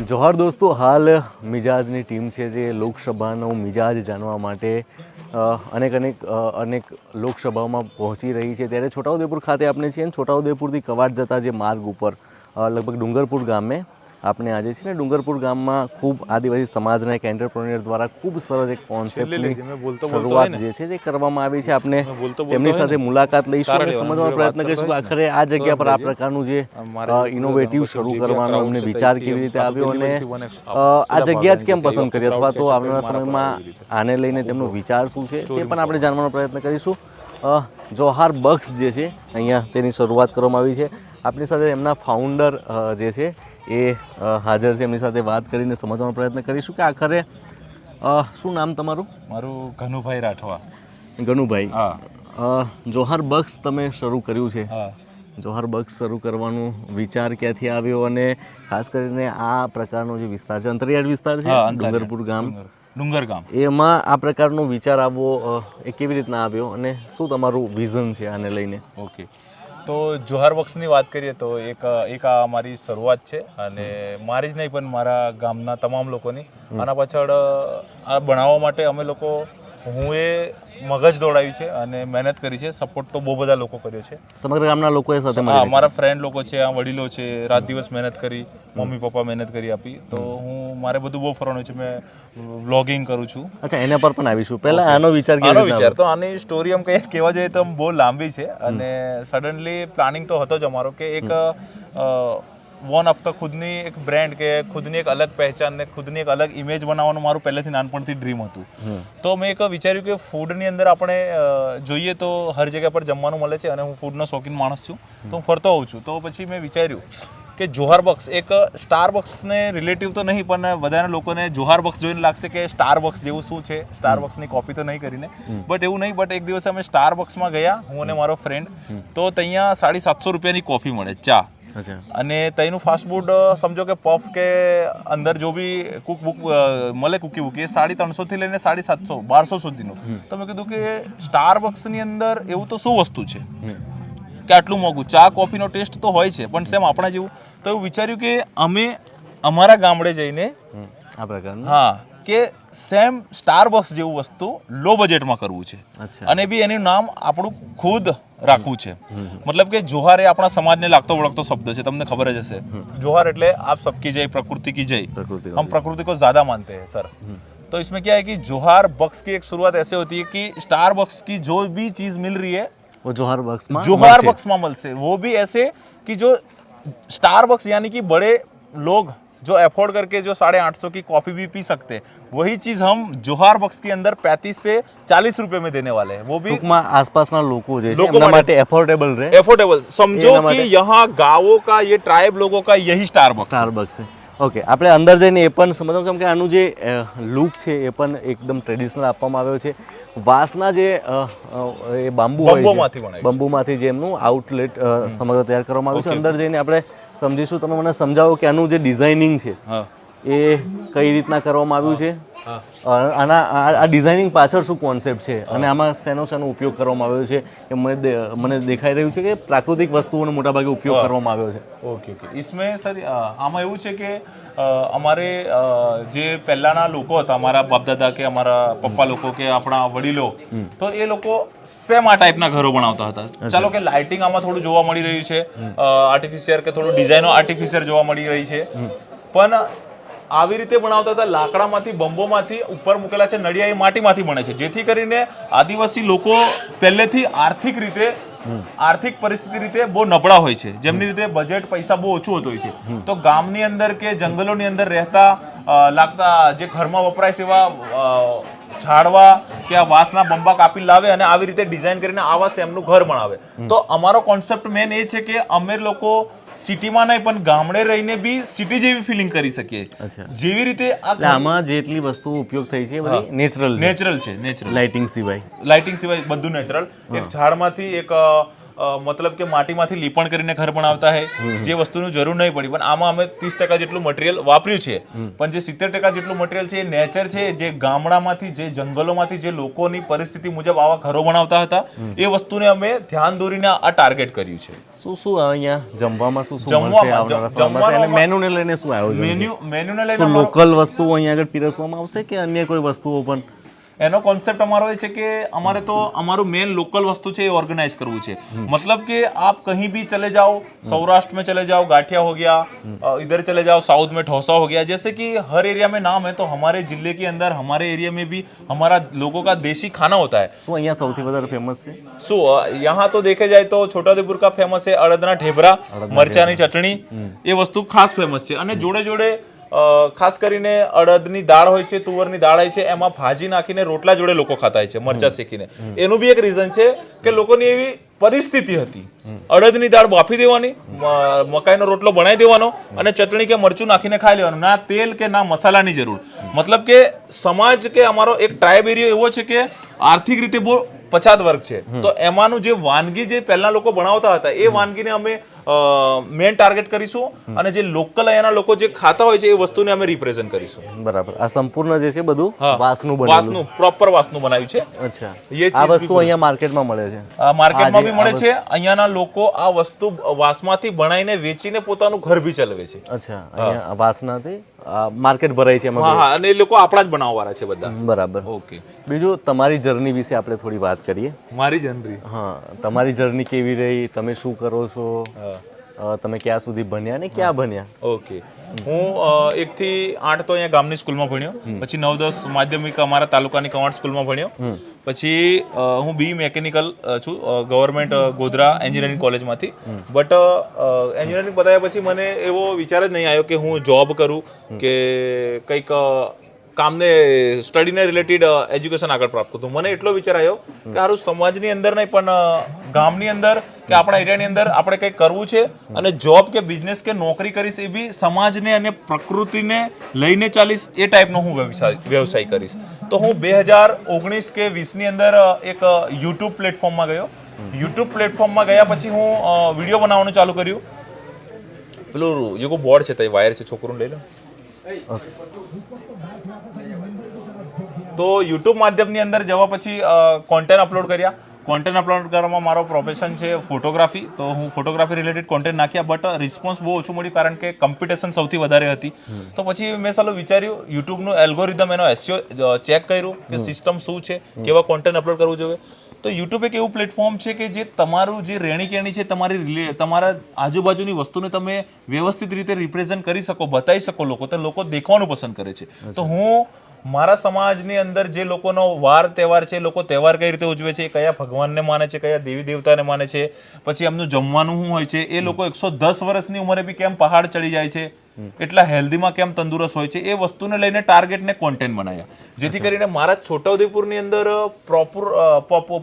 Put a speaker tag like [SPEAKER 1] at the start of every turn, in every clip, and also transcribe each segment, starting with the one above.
[SPEAKER 1] જોહાર દોસ્તો, હાલ મિજાજની ટીમ છે જે લોકસભાનો મિજાજ જાણવા માટે અનેક લોકસભાઓમાં પહોંચી રહી છે. ત્યારે છોટાઉદેપુર ખાતે આપણે છીએ અને છોટાઉદેપુરથી કવાડ જતા જે માર્ગ ઉપર લગભગ ડુંગરપુર ગામે આપણે આજે છે ને ડુંગરપુર ગામમાં ખૂબ આદિવાસી સમાજના એક એન્ટરપ્રેન્યોર દ્વારા ખૂબ સરસ એક કોન્સેપ્ટની શરૂઆત જે છે તે કરવામાં આવી છે. આપણે તેમની સાથે મુલાકાત લઈશું અને સમજવાનો પ્રયત્ન કરીશું કે આખરે આ જગ્યા પર આ પ્રકારનું જે ઇનોવેટિવ શરૂ કરવાનો અમને વિચાર કેવી રીતે આવ્યો અને આ જગ્યા જ કેમ પસંદ કરી અથવા તો આવનારા સમયમાં આને લઈને તેમનો વિચાર શું છે તે પણ આપણે જાણવાનો પ્રયત્ન કરીશું. જોહાર બક્સ જે છે અહીંયા તેની શરૂઆત કરવામાં આવી છે. આપણી સાથે એમના ફાઉન્ડર જે છે એ હાજર છે. એમની સાથે વાત કરીને સમજવાનો પ્રયત્ન કરીશું કે આખરે શું નામ તમારું?
[SPEAKER 2] મારું ઘનુભાઈ રાઠવા.
[SPEAKER 1] ઘનુભાઈ,
[SPEAKER 2] હા.
[SPEAKER 1] જોહાર બક્સ તમે શરૂ કર્યું છે.
[SPEAKER 2] હા.
[SPEAKER 1] જોહાર બક્સ શરૂ કરવાનો વિચાર ક્યાંથી આવ્યો અને ખાસ કરીને આ પ્રકારનો જે વિસ્તાર છે અંતરિયાળ વિસ્તાર છે ડુંગરપુર ગામ,
[SPEAKER 2] ડુંગર ગામ,
[SPEAKER 1] એમાં આ પ્રકારનો વિચાર આવવો એ કેવી રીતના આવ્યો અને શું તમારું વિઝન છે આને લઈને?
[SPEAKER 2] ઓકે, તો જોહાર બક્સની વાત કરીએ તો એક આ મારી શરૂઆત છે અને મારી જ નહીં પણ મારા ગામના તમામ લોકોની. આના પાછળ આ બનાવવા માટે અમે લોકો, હું એ મગજ દોડાવ્યું છે અને મહેનત કરી છે. સપોર્ટ તો બહુ બધા લોકો કર્યો છે,
[SPEAKER 1] સમગ્ર ગામના લોકોએ સાથે
[SPEAKER 2] હા, મારા ફ્રેન્ડ લોકો છે, આ વડીલો છે, રાત દિવસ મહેનત કરી, મમ્મી પપ્પા મહેનત કરી આપી. તો મારે બધું બહુ ફરવાનું છે. મેં વ્લોગિંગ કરું છું.
[SPEAKER 1] અચ્છા, એના પર પણ આવીશું. પહેલા આનો વિચાર
[SPEAKER 2] તો આની સ્ટોરી આમ કંઈ કહેવા જોઈએ તો બહુ લાંબી છે અને સડનલી પ્લાનિંગ તો હતો જ અમારો કે એક વન ઓફ ધ ખુદની એક બ્રાન્ડ કે ખુદની એક અલગ પહેચાન ને ખુદની એક અલગ ઇમેજ બનાવવાનું મારું પહેલેથી નાનપણથી ડ્રીમ હતું. તો મેં એક વિચાર્યું કે ફૂડની અંદર આપણે જોઈએ તો હર જગ્યા પર જમવાનું મળે છે અને હું ફૂડનો શોખીન માણસ છું, તો હું ફરતો હોઉં છું. તો પછી મેં વિચાર્યું કે જોહાર બક્સ એક સ્ટાર બક્સને રિલેટિવ તો નહીં પણ બધાના લોકોને જોહાર બક્સ જોઈને લાગશે કે સ્ટાર બક્સ જેવું શું છે, સ્ટાર બક્સની કોપી તો નહીં કરીને, બટ એવું નહીં. બટ એક દિવસે અમે સ્ટાર બક્સમાં ગયા, હું અને મારો ફ્રેન્ડ. તો ત્યાં 750 રૂપિયાની કોફી મળે, ચા, અને ત્યાંનું ફાસ્ટ ફૂડ સમજો કે પફ કે અંદર જો બી કુક બુક મળે, કુકી બુકી, એ 350 થી લઈને 750 1200 સુધીનું. તો મેં કીધું કે સ્ટાર બક્સની અંદર એવું તો શું વસ્તુ છે કે આટલું મોંઘું? ચા કોફીનો ટેસ્ટ તો હોય છે પણ સેમ આપણા જેવું. તો એવું વિચાર્યું કે અમે અમારા ગામડે જઈને
[SPEAKER 1] આ પ્રકારનું,
[SPEAKER 2] હા, કે સેમ સ્ટાર બક્સ જેવું વસ્તુ લો બજેટમાં કરવું છે અને બી એનું નામ આપણું ખુદ રાખવું છે. મતલબ કે જોહાર એ આપણા સમાજને લાગતો વળગતો શબ્દ છે, તમને ખબર જ હશે. જોહાર એટલે આપ સબકી જય, પ્રકૃતિ की जय. हम प्रकृति को ज्यादा मानते हैं सर. तो इसमें क्या है कि जोहार बक्स की एक शुरुआत ऐसे होती है कि स्टार बक्स की जो भी चीज मिल रही है
[SPEAKER 1] वो जोहार बक्स
[SPEAKER 2] में मिलसे, वो भी ऐसे कि जो स्टार बक्स यानी कि बड़े लोग जो एफोर्ड करके जो 850 की कॉफी भी पी सकते हैं, वही चीज हम जोहार बक्स के अंदर 35 से 40 रुपए में देने वाले हैं. वो भी
[SPEAKER 1] आसपासना लोगों एमना माटे एफोर्डेबल रहे.
[SPEAKER 2] एफोर्डेबल समझो कि यहाँ गाँवों का ये ट्राइब लोगों का यही स्टार बक्स
[SPEAKER 1] है. ઓકે, આપણે અંદર જઈને એ પણ સમજો કેમ કે આનું જે લુક છે એ પણ એકદમ ટ્રેડિશનલ આપવામાં આવ્યો છે. વાંસના જે એ બાંબુ હોય છે, બંબુમાંથી જે એમનું આઉટલેટ સમગ્ર તૈયાર કરવામાં આવ્યું છે. અંદર જઈને આપણે સમજીશું. તમે મને સમજાવો કે આનું જે ડિઝાઇનિંગ છે એ કઈ રીતના કરવામાં આવ્યું છે, આના આ ડિઝાઇનિંગ પાછળ શું કોન્સેપ્ટ છે અને આમાં શેનો ઉપયોગ કરવામાં આવ્યો છે. એ મને દેખાઈ રહ્યું છે કે પ્રાકૃતિક વસ્તુઓનો મોટાભાગે ઉપયોગ કરવામાં આવ્યો છે.
[SPEAKER 2] ઓકે ઓકે, इसमें सर આમાં એવું છે કે અમારે જે પહેલાના લોકો હતા, અમારા બાપદાદા કે અમારા પપ્પા લોકો કે આપણા વડીલો, તો એ લોકો સેમ આ ટાઈપના ઘરો બનાવતા હતા. ચાલો કે લાઇટિંગ આમાં થોડું જોવા મળી રહ્યું છે, આર્ટિફિશિયલ કે થોડું ડિઝાઇનો આર્ટિફિશિયલ જોવા મળી રહી છે, પણ આવી રીતે બનાવતા હતા. લાકડામાંથી, બંબોમાંથી ઉપર મૂકેલા છે નળિયા, એ માટીમાંથી બને છે, જેથી કરીને આદિવાસી લોકો પહેલેથી આર્થિક પરિસ્થિતિ રીતે બહુ નબળા હોય છે, જેમની રીતે બજેટ પૈસા બહુ ઓછું હોતું હોય છે. તો ગામની અંદર કે જંગલોની અંદર રહેતા લાગતા જે ઘરમાં વપરાય સેવા ઝાડવા કે આ વાંસના બંબા કાપી લાવે અને આવી રીતે ડિઝાઇન કરીને આવા એમનું ઘર બનાવે. તો અમારો કોન્સેપ્ટ મેન એ છે કે અમે લોકો સિટીમાં નહીં પણ ગામડે રહીને બી સિટી જેવી ફિલિંગ કરી શકીએ.
[SPEAKER 1] અચ્છા.
[SPEAKER 2] જેવી રીતે આ
[SPEAKER 1] એટલે આમાં જેટલી વસ્તુઓ ઉપયોગ થઈ છે એ બધી નેચરલ
[SPEAKER 2] નેચરલ છે, નેચરલ.
[SPEAKER 1] લાઇટિંગ સિવાય.
[SPEAKER 2] લાઇટિંગ સિવાય બધું નેચરલ. એક ઝાડમાંથી એક મતલબ કે માટીમાંથી લીપણ કરીને ઘર બનાવતા હે, જે વસ્તુની જરૂર નહીં પડી. પણ આમાં અમે 30% જેટલું મટીરિયલ વાપર્યું છે, પણ જે 70% જેટલું મટીરિયલ છે એ નેચર છે, જે ગામડામાંથી, જે જંગલોમાંથી, જે લોકોની પરિસ્થિતિ મુજબ આવા ઘરો બનાવતા હતા એ વસ્તુને અમે ધ્યાન દોરીને આ ટાર્ગેટ કર્યું છે.
[SPEAKER 1] શું શું અહીંયા જમવામાં શું શું મળશે આવનારા સમયમાં અને મેનુને લઈને શું આયોજન છે?
[SPEAKER 2] મેન્યુને લઈને
[SPEAKER 1] શું લોકલ વસ્તુઓ અહીંયા આગળ પીરસવામાં આવશે કે અન્ય કોઈ વસ્તુઓ પણ?
[SPEAKER 2] એનો કોન્સેપ્ટ અમારો એ છે કે અમારે તો અમારું મેન લોકલ વસ્તુ છે એ ऑर्गेनाइज કરવું છે. मतलब कि आप कहीं भी चले जाओ, सौराष्ट्र में चले जाओ गाठिया हो गया, इधर चले जाओ साउथ में ठोसा हो गया, जैसे कि हर एरिया में नाम है, तो हमारे जिले के अंदर हमारे एरिया में भी हमारा लोगों का देसी खाना होता है.
[SPEAKER 1] શું અહીંયા સૌથી વધારે ફેમસ છે?
[SPEAKER 2] શું यहाँ तो देखे जाए तो छोटाउदेपुर का फेमस है अड़दना ढेबरा, મરચાની ચટણી, એ વસ્તુ ખાસ ફેમસ છે. અને જોડે જોડે ખાસ કરીને અડદની દાળ હોય છે, તુવરની દાળ હોય છે, એમાં ભાજી નાખીને રોટલા જોડે લોકો ખાતા હોય છે મરચા શેકીને. એનું બી એક રીઝન છે કે લોકોની એવી પરિસ્થિતિ હતી, અડદની દાળ બાફી દેવાની, મકાઈનો રોટલો બનાવી દેવાનો અને ચટણી કે મરચું નાખીને ખાઈ લેવાનું, ના તેલ કે ના મસાલાની જરૂર. મતલબ કે સમાજ કે અમારો એક ટ્રાઇબ એરિયો એવો છે કે આર્થિક રીતે બહુ પછાત વર્ગ છે, તો એમાંનું જે વાનગી જે પહેલા લોકો બનાવતા હતા એ વાનગીને અમે મેન ટાર્ગેટ કરીશું અને જે લોકલ અહીંયાના લોકો જે ખાતા હોય છે એ વસ્તુને અમે રિપ્રેઝન્ટ કરીશું.
[SPEAKER 1] બરાબર. આ સંપૂર્ણ જે છે બધું વાંસનું બનેલું,
[SPEAKER 2] વાંસનું, પ્રોપર વાંસનું બનાવ્યું છે.
[SPEAKER 1] અચ્છા.
[SPEAKER 2] એ
[SPEAKER 1] આ વસ્તુ અહીંયા માર્કેટમાં મળે છે?
[SPEAKER 2] માર્કેટમાં બી મળે છે. અહીંયાના લોકો આ વસ્તુ વાંસમાંથી બનાવીને વેચીને પોતાનું ઘર બી ચલાવે છે.
[SPEAKER 1] અચ્છા. અહીંયા વાંસનાથી માર્કેટ ભરાય છે એમાં?
[SPEAKER 2] હા, અને એ લોકો આપણા જ બનાવવાળા છે બધા.
[SPEAKER 1] બરાબર.
[SPEAKER 2] ઓકે.
[SPEAKER 1] બીજું તમારી જર્ની વિશે આપણે થોડી વાત કરીએ.
[SPEAKER 2] મારી જનરી?
[SPEAKER 1] હા, તમારી જર્ની કેવી રહી, તમે શું કરો છો, તમે ક્યાં સુધી ભણ્યા ને ક્યાં ભણ્યા?
[SPEAKER 2] ઓકે. હું 1 થી 8 તો અહીંયા ગામની સ્કૂલમાં ભણ્યો, પછી 9-10 માધ્યમિક અમારા તાલુકાની કવાંટ સ્કૂલમાં ભણ્યો, પછી હું બી મેકેનિકલ છું ગવર્મેન્ટ ગોધરા એન્જિનિયરિંગ કોલેજમાંથી. બટ એન્જિનિયરિંગ પતાવ્યા પછી મને એવો વિચાર જ નહીં આવ્યો કે હું જોબ કરું કે કંઈક કામને સ્ટડીને રિલેટેડ એજ્યુકેશન આગળ પ્રાપ્ત કરું. મને એટલો વિચાર આવ્યો કે સારું સમાજની અંદર નહીં પણ ગામની અંદર કે આપણા એરિયાની અંદર આપણે કંઈક કરવું છે અને જોબ કે બિઝનેસ કે નોકરી કરીશ એ બી સમાજને અને પ્રકૃતિને લઈને ચાલીશ એ ટાઈપનો હું વ્યવસાય કરીશ. તો હું 2019 કે 20ની અંદર એક યુટ્યુબ પ્લેટફોર્મમાં ગયો. યુટ્યુબ પ્લેટફોર્મમાં ગયા પછી હું વિડીયો બનાવવાનું ચાલુ કર્યું. પેલું જે બોર્ડ છે તે વાયર છે, છોકરું લઈ લો. તો યુટ્યુબ માધ્યમની અંદર જવા પછી કોન્ટેન્ટ અપલોડ કર્યા. કોન્ટેન્ટ અપલોડ કરવામાં મારો પ્રોફેશન છે ફોટોગ્રાફી, તો હું ફોટોગ્રાફી રિલેટેડ કોન્ટેન્ટ નાખ્યા, બટ રિસ્પોન્સ બહુ ઓછું મળ્યું કારણ કે કોમ્પિટિશન સૌથી વધારે હતી. તો પછી મેં સાલું વિચાર્યું, યુટ્યુબનું એલ્ગોરિધમ એનો એસઈઓ ચેક કર્યું કે સિસ્ટમ શું છે, કેવા કોન્ટેન્ટ અપલોડ કરવું જોઈએ. તો યુટ્યુબ એક એવું પ્લેટફોર્મ છે કે જે તમારું જે રહેણી કહેણી છે, તમારા આજુબાજુની વસ્તુને તમે વ્યવસ્થિત રીતે રિપ્રેઝન્ટ કરી શકો, બતાવી શકો લોકો, તો લોકો દેખવાનું પસંદ કરે છે. તો હું મારા સમાજની અંદર જે લોકોનો વાર તહેવાર છે, લોકો તહેવાર કઈ રીતે ઉજવે છે, કયા ભગવાનને માને છે, કયા દેવી દેવતાને માને છે, પછી એમનું જમવાનું શું હોય છે, એ લોકો 110 વર્ષની ઉંમરે બી કેમ પહાડ ચડી જાય છે, એટલા હેલ્ધીમાં કેમ તંદુરસ્ત હોય છે, એ વસ્તુને લઈને ટાર્ગેટને કોન્ટેન્ટ બનાવ્યા. જેથી કરીને મારા છોટાઉદેપુરની અંદર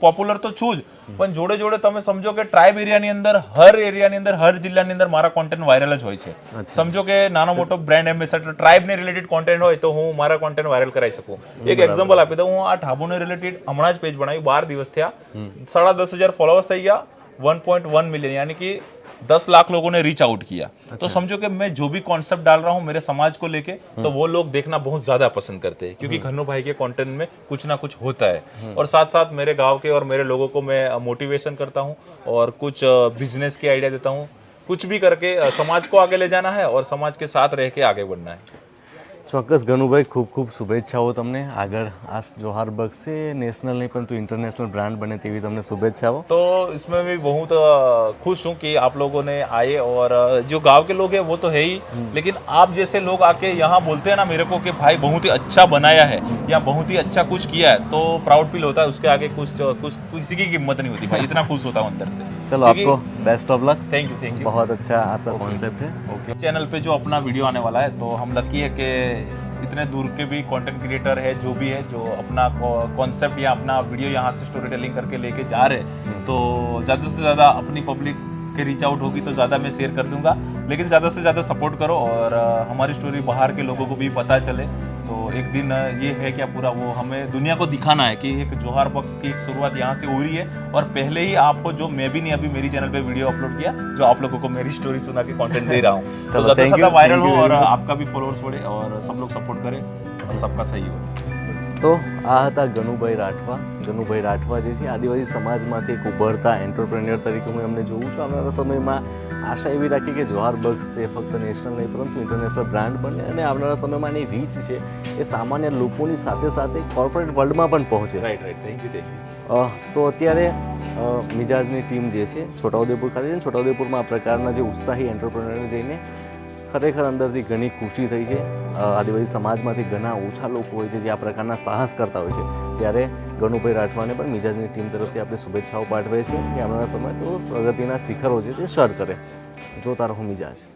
[SPEAKER 2] પોપ્યુલર તો છું જ, પણ જોડે જોડે તમે સમજો કે ટ્રાઇબ એરિયાની અંદર, હર જિલ્લાની અંદર મારા કોન્ટેન્ટ વાયરલ જ હોય છે. સમજો કે નાનો મોટો બ્રાન્ડ એમ્બેસેડર ટ્રાઇબને રિલેટેડ કોન્ટેન્ટ હોય તો હું મારા કોન્ટેન્ટ વાયરલ કરાવી શકું. એક એક્ઝામ્પલ આપી દઉં, હું આ ઢાબુને રિલેટેડ હમણાં જ પેજ બનાવ્યું, 12 દિવસ થયા, 10,500 ફોલોઅર્સ થઈ ગયા, 1.1 મિલિયન, यानी कि 10 लाख लोगों ने रीच आउट किया. तो समझो कि मैं जो भी कॉन्सेप्ट डाल रहा हूँ मेरे समाज को लेके, तो वो लोग देखना बहुत ज्यादा पसंद करते हैं, क्योंकि घन्नू भाई के कंटेंट में कुछ ना कुछ होता है. और साथ साथ मेरे गांव के और मेरे लोगों को मैं मोटिवेशन करता हूँ और कुछ बिजनेस की आइडिया देता हूँ. कुछ भी करके समाज को आगे ले जाना है और समाज के साथ रह के आगे बढ़ना है.
[SPEAKER 1] ચોક્કસ ગનુભાઈ, ખૂબ ખૂબ શુભેચ્છાઓ તમને. આગળ આ જોહાર બક્ષે નેશનલ નહીં પરંતુ इंटरनेशनल ब्रांड बने तेवी તમને શુભેચ્છાઓ.
[SPEAKER 2] तो इसमें भी बहुत खुश हूँ कि आप लोगों ने आए, और जो गांव के लोग हैं वो तो है ही, लेकिन आप जैसे लोग आके यहाँ बोलते हैं ना मेरे को कि भाई बहुत ही अच्छा बनाया है या बहुत ही अच्छा कुछ किया है, तो प्राउड फील होता है. उसके आगे कुछ किसी की कीमत नहीं होती भाई, इतना खुश होता हूँ अंदर से.
[SPEAKER 1] चलो आपको best of luck.
[SPEAKER 2] Thank you.
[SPEAKER 1] बहुत अच्छा आपका कॉन्सेप्ट है.
[SPEAKER 2] ओके. चैनल पे जो अपना वीडियो आने वाला है, तो हम लकी है कि इतने दूर के भी कंटेंट क्रिएटर है, जो भी है, जो अपना कॉन्सेप्ट या अपना वीडियो यहाँ से स्टोरी टेलिंग करके लेके जा रहे हैं, तो ज़्यादा से ज़्यादा अपनी पब्लिक कि रीच आउट होगी तो ज़्यादा मैं शेयर कर दूंगा, लेकिन ज़्यादा से ज़्यादा सपोर्ट करो और हमारी स्टोरी बाहर के लोगों को भी पता चले। तो एक दिन ये है क्या पूरा वो हमें दुनिया को दिखाना है कि एक जोहार बॉक्स की एक शुरुआत यहाँ से हो रही है, और पहले ही आपको जो मैं भी नहीं अभी मेरी चैनल पे वीडियो अपलोड किया, जो आप लोगों को मेरी स्टोरी सुना के कंटेंट दे रहा हूँ। तो
[SPEAKER 1] चलो,
[SPEAKER 2] ज़्यादा से
[SPEAKER 1] thank you,
[SPEAKER 2] ज़्यादा वायरल
[SPEAKER 1] thank
[SPEAKER 2] हो
[SPEAKER 1] you
[SPEAKER 2] और
[SPEAKER 1] very much.
[SPEAKER 2] आपका भी फॉलोअर्स बढ़े और सब लोग सपोर्ट करें और सबका सही हो।
[SPEAKER 1] તો આ હતા ગનુભાઈ રાઠવા. ગનુભાઈ રાઠવા જે છે આદિવાસી સમાજમાંથી એક ઉભરતા એન્ટરપ્રેન્યોર તરીકે હું એમને જોઉં છું. આવનારા સમયમાં આશા એવી રાખી કે જોહાર બગ્સ છે ફક્ત નેશનલ નહીં પરંતુ ઇન્ટરનેશનલ બ્રાન્ડ બને અને આવનારા સમયમાં એની રીચ છે એ સામાન્ય લોકોની સાથે સાથે કોર્પોરેટ વર્લ્ડમાં પણ પહોંચે.
[SPEAKER 2] Right right, thank you.
[SPEAKER 1] તો અત્યારે મિજાજની ટીમ જે છે છોટાઉદેપુર ખાતે છે. છોટાઉદેપુરમાં આ પ્રકારના જે ઉત્સાહી એન્ટરપ્રેન્યોર જઈને ખરેખર અંદરથી ઘણી ખુશી થઈ છે. આદિવાસી સમાજમાંથી ઘણા ઓછા લોકો હોય છે જે આ પ્રકારના સાહસ કરતા હોય છે. ત્યારે ગનુભાઈ રાઠવાને પણ મિજાજની ટીમ તરફથી આપણે શુભેચ્છાઓ પાઠવીએ છીએ કે આવનારા સમય તો પ્રગતિના શિખરો છે તે સર કરે. જોતા રહો મિજાજ.